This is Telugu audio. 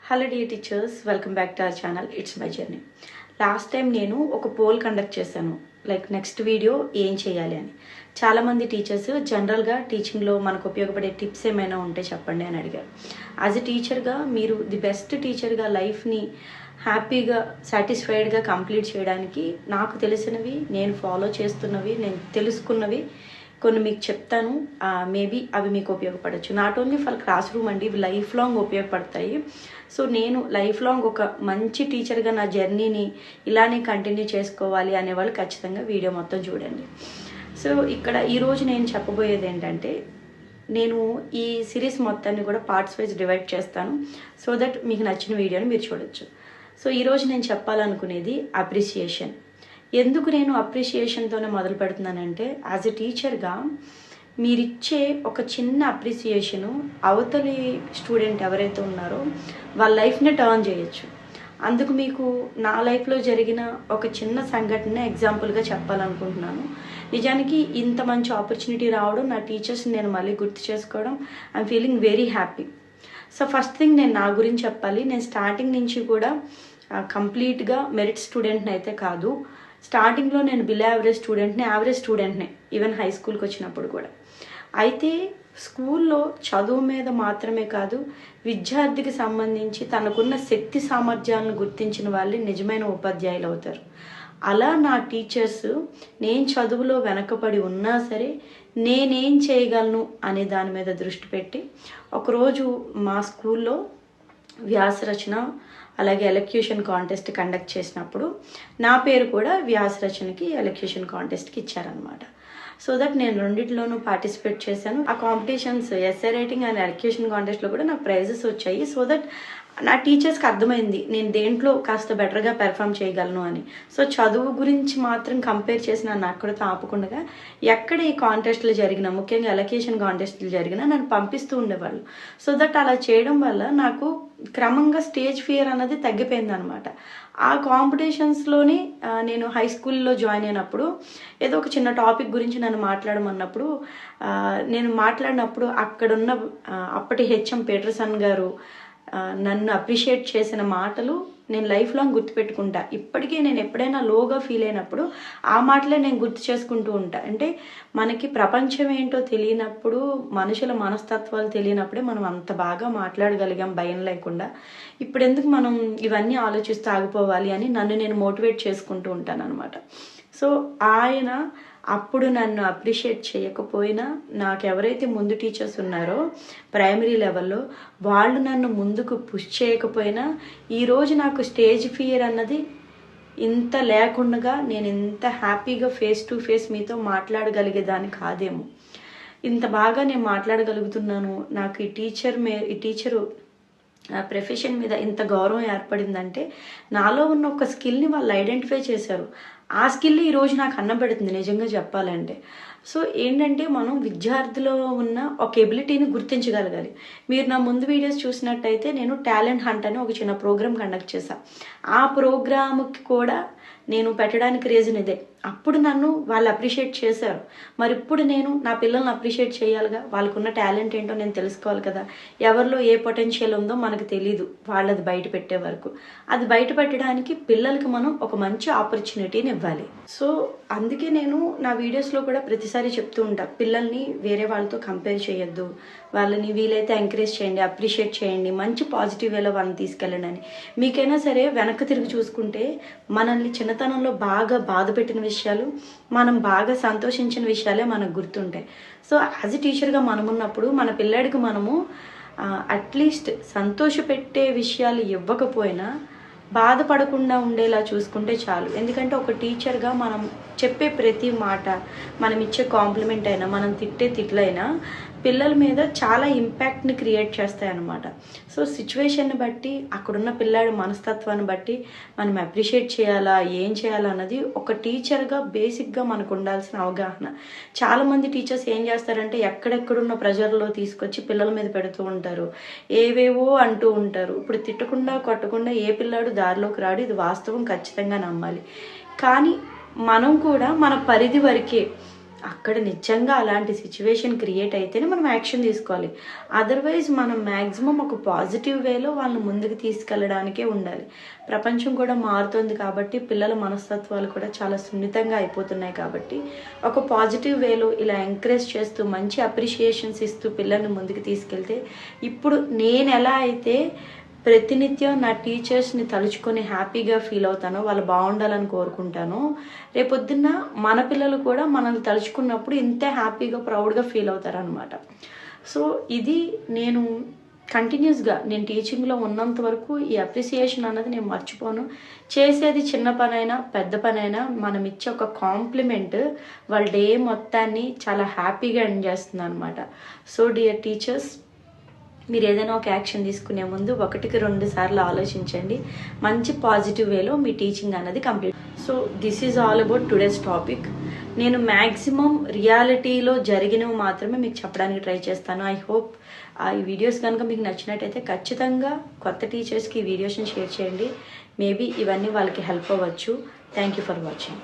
Hello dear teachers, welcome back to our channel. It's my journey. Last time నేను ఒక పోల్ కండక్ట్ చేశాను, లైక్ నెక్స్ట్ వీడియో ఏం చేయాలి అని. చాలామంది టీచర్స్ జనరల్గా టీచింగ్లో మనకు ఉపయోగపడే టిప్స్ ఏమైనా ఉంటే చెప్పండి అని అడిగారు. యాజ్ ఎ టీచర్గా మీరు ది బెస్ట్ టీచర్గా లైఫ్ని హ్యాపీగా సాటిస్ఫైడ్గా కంప్లీట్ చేయడానికి నాకు తెలిసినవి, నేను ఫాలో చేస్తున్నవి, నేను తెలుసుకున్నవి కొన్ని మీకు చెప్తాను. మేబీ అవి మీకు ఉపయోగపడవచ్చు. Not only for classroom అండి, ఇవి లైఫ్ లాంగ్ ఉపయోగపడతాయి. సో నేను లైఫ్ లాంగ్ ఒక మంచి టీచర్గా నా జర్నీని ఇలానే కంటిన్యూ చేసుకోవాలి అనేవాళ్ళు ఖచ్చితంగా వీడియో మొత్తం చూడండి. సో ఇక్కడ ఈరోజు నేను చెప్పబోయేది ఏంటంటే, నేను ఈ సిరీస్ మొత్తాన్ని కూడా పార్ట్స్ వైజ్ డివైడ్ చేస్తాను, సో దట్ మీకు నచ్చిన వీడియోని మీరు చూడొచ్చు. సో ఈరోజు నేను చెప్పాలనుకునేది అప్రిసియేషన్. ఎందుకు నేను అప్రిసియేషన్తోనే మొదలు పెడుతున్నానంటే, యాజ్ ఎ టీచర్గా మీరిచ్చే ఒక చిన్న అప్రిసియేషను అవతలి స్టూడెంట్ ఎవరైతే ఉన్నారో వాళ్ళ లైఫ్ని టర్న్ చేయొచ్చు. అందుకు మీకు నా లైఫ్లో జరిగిన ఒక చిన్న సంఘటన ఎగ్జాంపుల్గా చెప్పాలనుకుంటున్నాను. నిజానికి ఇంత మంచి ఆపర్చునిటీ రావడం, నా టీచర్స్ని నేను మళ్ళీ గుర్తు చేసుకోవడం, I'm feeling very happy. So first thing నేను నా గురించి చెప్పాలి. నేను స్టార్టింగ్ నుంచి కూడా కంప్లీట్గా మెరిట్ స్టూడెంట్ని అయితే కాదు. స్టార్టింగ్లో నేను బిలో యావరేజ్ స్టూడెంట్నే ఈవెన్ హై స్కూల్కి వచ్చినప్పుడు కూడా. అయితే స్కూల్లో చదువు మీద మాత్రమే కాదు, విద్యార్థికి సంబంధించి తనకున్న శక్తి సామర్థ్యాలను గుర్తించిన వాళ్ళే నిజమైన ఉపాధ్యాయులు అవుతారు. అలా నా టీచర్స్ నేను చదువులో వెనకబడి ఉన్నా సరే నేనేం చేయగలను అనే దాని మీద దృష్టి పెట్టి ఒకరోజు మా స్కూల్లో వ్యాసరచన అలాగే ఎలక్యూషన్ కాంటెస్ట్ కండక్ట్ చేసినప్పుడు నా పేరు కూడా వ్యాసరచనకి ఎలక్యూషన్ కాంటెస్ట్కి ఇచ్చారనమాట. సో దట్ నేను రెండింటిలోనూ పార్టిసిపేట్ చేశాను. ఆ competitions essay writing and elocution కాంటెస్ట్లో కూడా నాకు ప్రైజెస్ వచ్చాయి. సో దట్ నా టీచర్స్కి అర్థమైంది నేను దేంట్లో కాస్త బెటర్గా పెర్ఫామ్ చేయగలను అని. సో చదువు గురించి మాత్రం కంపేర్ చేసి నన్ను అక్కడితో ఆపకుండా ఎక్కడ ఈ కాంటెస్ట్లు జరిగినా, ముఖ్యంగా ఎలక్యూషన్ కాంటెస్ట్లు జరిగినా నన్ను పంపిస్తూ ఉండేవాళ్ళు. సో దట్ అలా చేయడం వల్ల నాకు క్రమంగా స్టేజ్ ఫియర్ అన్నది తగ్గిపోయింది అనమాట. ఆ కాంపిటీషన్స్లోని నేను హై స్కూల్లో జాయిన్ అయినప్పుడు ఏదో ఒక చిన్న టాపిక్ గురించి నన్ను మాట్లాడమన్నప్పుడు నేను మాట్లాడినప్పుడు అక్కడున్న అప్పటి హెచ్ఎం పీటర్సన్ గారు నన్ను అప్రిషియేట్ చేసిన మాటలు నేను లైఫ్ లాంగ్ గుర్తుపెట్టుకుంటా. ఇప్పటికీ నేను ఎప్పుడైనా లోగా ఫీల్ అయినప్పుడు ఆ మాటలే నేను గుర్తు చేసుకుంటూ ఉంటా. అంటే మనకి ప్రపంచం ఏంటో తెలియనప్పుడు, మనుషుల మనస్తత్వాలు తెలియనప్పుడే మనం అంత బాగా మాట్లాడగలిగాం భయం లేకుండా. ఇప్పుడు ఎందుకు మనం ఇవన్నీ ఆలోచిస్తూ ఆగిపోవాలి అని నన్ను నేను మోటివేట్ చేసుకుంటూ ఉంటాను అనమాట. సో ఆయన అప్పుడు నన్ను అప్రిషియేట్ చేయకపోయినా, నాకు ఎవరైతే ముందు టీచర్స్ ఉన్నారో ప్రైమరీ లెవెల్లో వాళ్ళు నన్ను ముందుకు పుష్ చేయకపోయినా ఈరోజు నాకు స్టేజ్ ఫియర్ అన్నది ఇంత లేకుండా నేను ఇంత హ్యాపీగా ఫేస్ టు ఫేస్ మీతో మాట్లాడగలిగేదాన్ని కాదేమో. ఇంత బాగా నేను మాట్లాడగలుగుతున్నాను. నాకు ఈ టీచరు ప్రొఫెషన్ మీద ఇంత గౌరవం ఏర్పడిందంటే నాలో ఉన్న ఒక స్కిల్ని వాళ్ళు ఐడెంటిఫై చేశారు. ఆ స్కిల్ ఈరోజు నాకు అన్నం పెడుతుంది నిజంగా చెప్పాలంటే. సో ఏంటంటే మనం విద్యార్థిలో ఉన్న ఒక ఎబిలిటీని గుర్తించగలగాలి. మీరు నా ముందు వీడియోస్ చూసినట్టయితే నేను టాలెంట్ హంట్ అని ఒక చిన్న ప్రోగ్రామ్ కండక్ట్ చేశాను. ఆ ప్రోగ్రామ్కి కూడా నేను పెట్టడానికి రీజన్ ఇదే. అప్పుడు నన్ను వాళ్ళు అప్రిషియేట్ చేశారు. మరి ఇప్పుడు నేను నా పిల్లల్ని అప్రిషియేట్ చేయాలిగా. వాళ్ళకున్న టాలెంట్ ఏంటో నేను తెలుసుకోవాలి కదా. ఎవరిలో ఏ పొటెన్షియల్ ఉందో మనకు తెలీదు, వాళ్ళది బయట పెట్టే వరకు. అది బయట పెట్టడానికి పిల్లలకి మనం ఒక మంచి ఆపర్చునిటీని ఇవ్వాలి. సో అందుకే నేను నా వీడియోస్లో కూడా ప్రతిసారి చెప్తూ ఉంటా, పిల్లల్ని వేరే వాళ్ళతో కంపేర్ చేయొద్దు, వాళ్ళని వీలైతే ఎంకరేజ్ చేయండి, అప్రిషియేట్ చేయండి, మంచి పాజిటివ్ వేలో వాళ్ళని తీసుకెళ్ళండి అని. మీకైనా సరే వెనక్కి తిరిగి చూసుకుంటే మనల్ని చిన్నతనంలో బాగా బాధ పెట్టిన విషయాలు, మనం బాగా సంతోషించిన విషయాలే మనకు గుర్తుంటాయి. సో యాజ్ ఎ టీచర్గా మనం ఉన్నప్పుడు మన పిల్లాడికి మనము అట్లీస్ట్ సంతోషపెట్టే విషయాలు ఇవ్వకపోయినా బాధపడకుండా ఉండేలా చూసుకుంటే చాలు. ఎందుకంటే ఒక టీచర్గా మనం చెప్పే ప్రతి మాట, మనం ఇచ్చే కాంప్లిమెంట్ అయినా, మనం తిట్టే తిట్లైనా పిల్లల మీద చాలా ఇంపాక్ట్ని క్రియేట్ చేస్తాయి అన్నమాట. సో సిచ్యువేషన్ని బట్టి, అక్కడున్న పిల్లాడి మనస్తత్వాన్ని బట్టి మనం అప్రిషియేట్ చేయాలా, ఏం చేయాలా అన్నది ఒక టీచర్గా బేసిక్గా మనకు ఉండాల్సిన అవగాహన. చాలామంది టీచర్స్ ఏం చేస్తారంటే ఎక్కడెక్కడున్న ప్రెజర్లో తీసుకొచ్చి పిల్లల మీద పెడుతూ ఉంటారు, ఏవేవో అంటూ ఉంటారు. ఇప్పుడు తిట్టకుండా కొట్టకుండా ఏ పిల్లాడు దారిలోకి రాడు, ఇది వాస్తవం, ఖచ్చితంగా నమ్మాలి. కానీ మనం కూడా మన పరిధి వరకే అక్కడ నిజంగా అలాంటి సిచ్యువేషన్ క్రియేట్ అయితేనే మనం యాక్షన్ తీసుకోవాలి. అదర్వైజ్ మనం మ్యాక్సిమం ఒక పాజిటివ్ వేలో వాళ్ళని ముందుకు తీసుకెళ్ళడానికే ఉండాలి. ప్రపంచం కూడా మారుతుంది కాబట్టి పిల్లల మనస్తత్వాలు కూడా చాలా సున్నితంగా అయిపోతున్నాయి కాబట్టి ఒక పాజిటివ్ వేలో ఇలా ఎంకరేజ్ చేస్తూ మంచి అప్రిషియేషన్స్ ఇస్తూ పిల్లల్ని ముందుకు తీసుకెళ్తే, ఇప్పుడు నేను ఎలా అయితే ప్రతినిత్యం నా టీచర్స్ని తలుచుకొని హ్యాపీగా ఫీల్ అవుతానో, వాళ్ళు బాగుండాలని కోరుకుంటాను, రేపొద్దున్న మన పిల్లలు కూడా మనల్ని తలుచుకున్నప్పుడు ఇంతే హ్యాపీగా ప్రౌడ్గా ఫీల్ అవుతారనమాట. సో ఇది నేను కంటిన్యూస్గా నేను టీచింగ్లో ఉన్నంత వరకు ఈ అప్రిసియేషన్ అన్నది నేను మర్చిపోను. చేసేది చిన్న పనైనా పెద్ద పనైనా మనం ఇచ్చే ఒక కాంప్లిమెంట్ వాళ్ళ డే మొత్తాన్ని చాలా హ్యాపీగా ఎండ్ చేస్తుంది అనమాట. సో డియర్ టీచర్స్, మీరు ఏదైనా ఒక యాక్షన్ తీసుకునే ముందు 1-2 సార్లు ఆలోచించండి. మంచి పాజిటివ్ వేలో మీ టీచింగ్ అన్నది complete. So this is all about today's topic. నేను మ్యాక్సిమం రియాలిటీలో జరిగినవి మాత్రమే మీకు చెప్పడానికి ట్రై చేస్తాను. ఐ హోప్ ఈ వీడియోస్ కనుక మీకు నచ్చినట్టయితే ఖచ్చితంగా కొత్త టీచర్స్కి ఈ వీడియోస్ని షేర్ చేయండి. మేబీ ఇవన్నీ వాళ్ళకి హెల్ప్ అవ్వచ్చు. Thank you for watching.